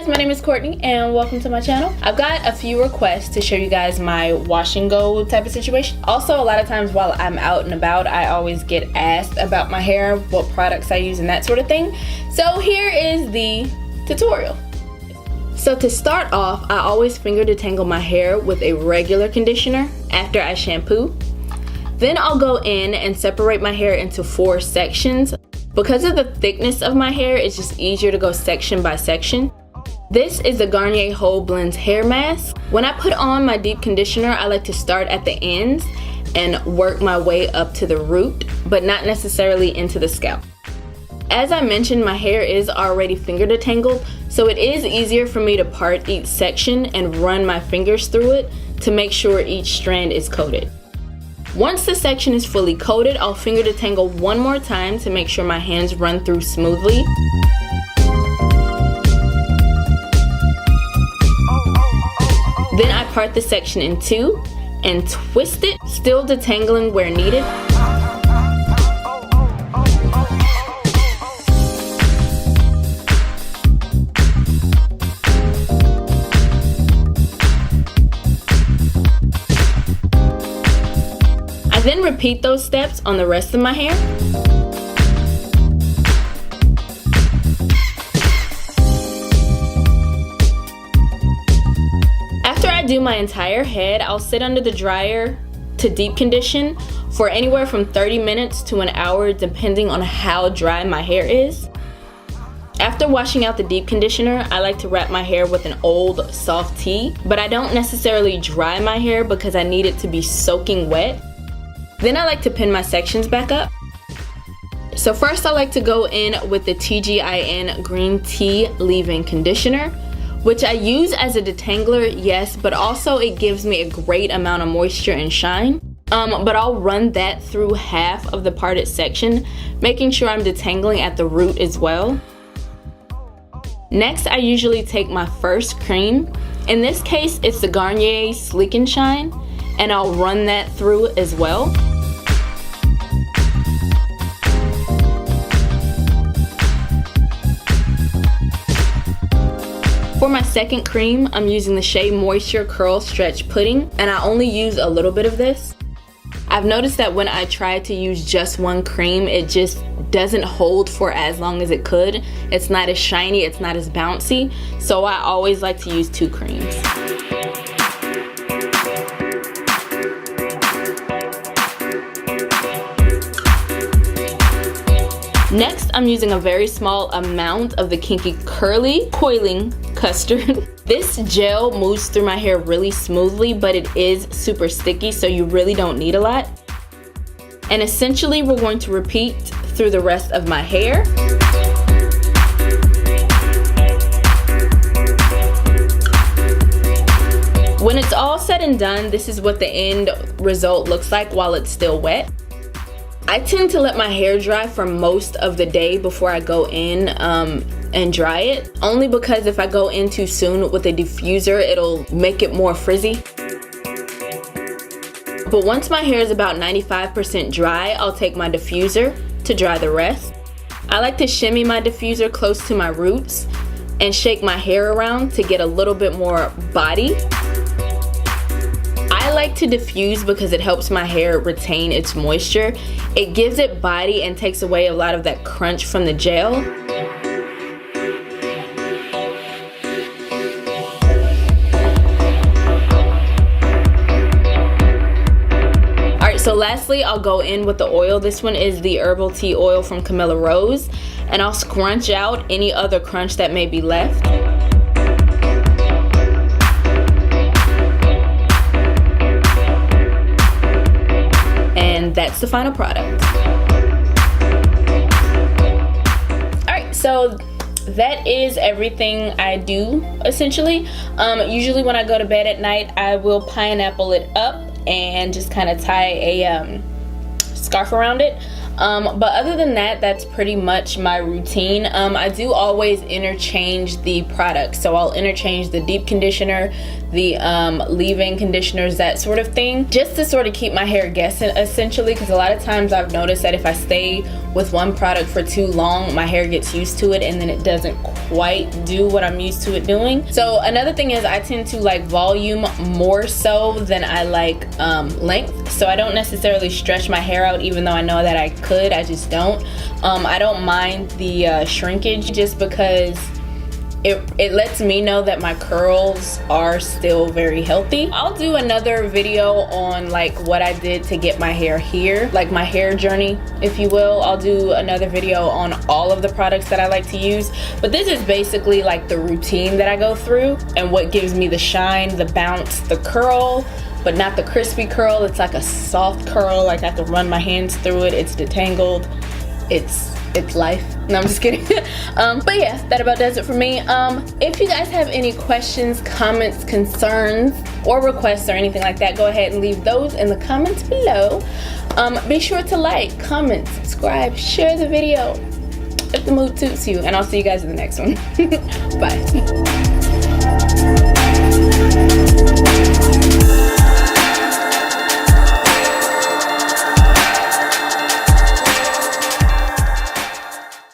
guys, my name is Courtney and welcome to my channel. I've got a few requests to show you guys my wash and go type of situation. Also, a lot of times while I'm out and about, I always get asked about my hair, what products I use and that sort of thing. So here is the tutorial. So to start off, I always finger detangle my hair with a regular conditioner after I shampoo. Then I'll go in and separate my hair into 4 sections. Because of the thickness of my hair, it's just easier to go section by section. This is the Garnier Whole Blends hair mask. When I put on my deep conditioner, I like to start at the ends and work my way up to the root, but not necessarily into the scalp. As I mentioned, my hair is already finger detangled, so it is easier for me to part each section and run my fingers through it to make sure each strand is coated. Once the section is fully coated, I'll finger detangle one more time to make sure my hands run through smoothly. Then I part the section in 2 and twist it, still detangling where needed. Then repeat those steps on the rest of my hair. After I do my entire head, I'll sit under the dryer to deep condition for anywhere from 30 minutes to an hour depending on how dry my hair is. After washing out the deep conditioner, I like to wrap my hair with an old soft tee, but I don't necessarily dry my hair because I need it to be soaking wet. Then I like to pin my sections back up. So first I like to go in with the TGIN Green Tea Leave-In Conditioner, which I use as a detangler, yes, but also it gives me a great amount of moisture and shine. But I'll run that through half of the parted section, making sure I'm detangling at the root as well. Next, I usually take my first cream. In this case, it's the Garnier Sleek and Shine, and I'll run that through as well. For my second cream, I'm using the SheaMoisture Curl Stretch Pudding, and I only use a little bit of this. I've noticed that when I try to use just one cream, it just doesn't hold for as long as it could. It's not as shiny, it's not as bouncy, so I always like to use 2 creams. Next, I'm using a very small amount of the Kinky Curly Coiling Custard. This gel moves through my hair really smoothly, but it is super sticky, so you really don't need a lot. And essentially, we're going to repeat through the rest of my hair. When it's all said and done, this is what the end result looks like while it's still wet. I tend to let my hair dry for most of the day before I go in and dry it, only because if I go in too soon with a diffuser, it'll make it more frizzy. But once my hair is about 95% dry, I'll take my diffuser to dry the rest. I like to shimmy my diffuser close to my roots and shake my hair around to get a little bit more body. I like to diffuse because it helps my hair retain its moisture. It gives it body and takes away a lot of that crunch from the gel. Alright, so lastly I'll go in with the oil. This one is the Herbal tea oil from Camille Rose, and I'll scrunch out any other crunch that may be left. And that's the final product. Alright, so that is everything I do essentially. Usually when I go to bed at night, I will pineapple it up and just kind of tie a scarf around it. But other than that, that's pretty much my routine. I do always interchange the products. So I'll interchange the deep conditioner, the leave-in conditioners, that sort of thing, just to sort of keep my hair guessing essentially, because a lot of times I've noticed that if I stay with one product for too long, my hair gets used to it and then it doesn't quite do what I'm used to it doing. So another thing is I tend to like volume more so than I like length. So I don't necessarily stretch my hair out, even though I know that I could. I just don't. I don't mind the shrinkage, just because it lets me know that my curls are still very healthy. I'll do another video on like what I did to get my hair here, like my hair journey, if you will. I'll do another video on all of the products that I like to use, but this is basically like the routine that I go through and what gives me the shine, the bounce, the curl, but not the crispy curl. It's like a soft curl, like I can run my hands through it. It's detangled. It's life. No, I'm just kidding. But yeah, that about does it for me. If you guys have any questions, comments, concerns, or requests or anything like that, go ahead and leave those in the comments below. Be sure to like, comment, subscribe, share the video if the mood suits you, and I'll see you guys in the next one. Bye.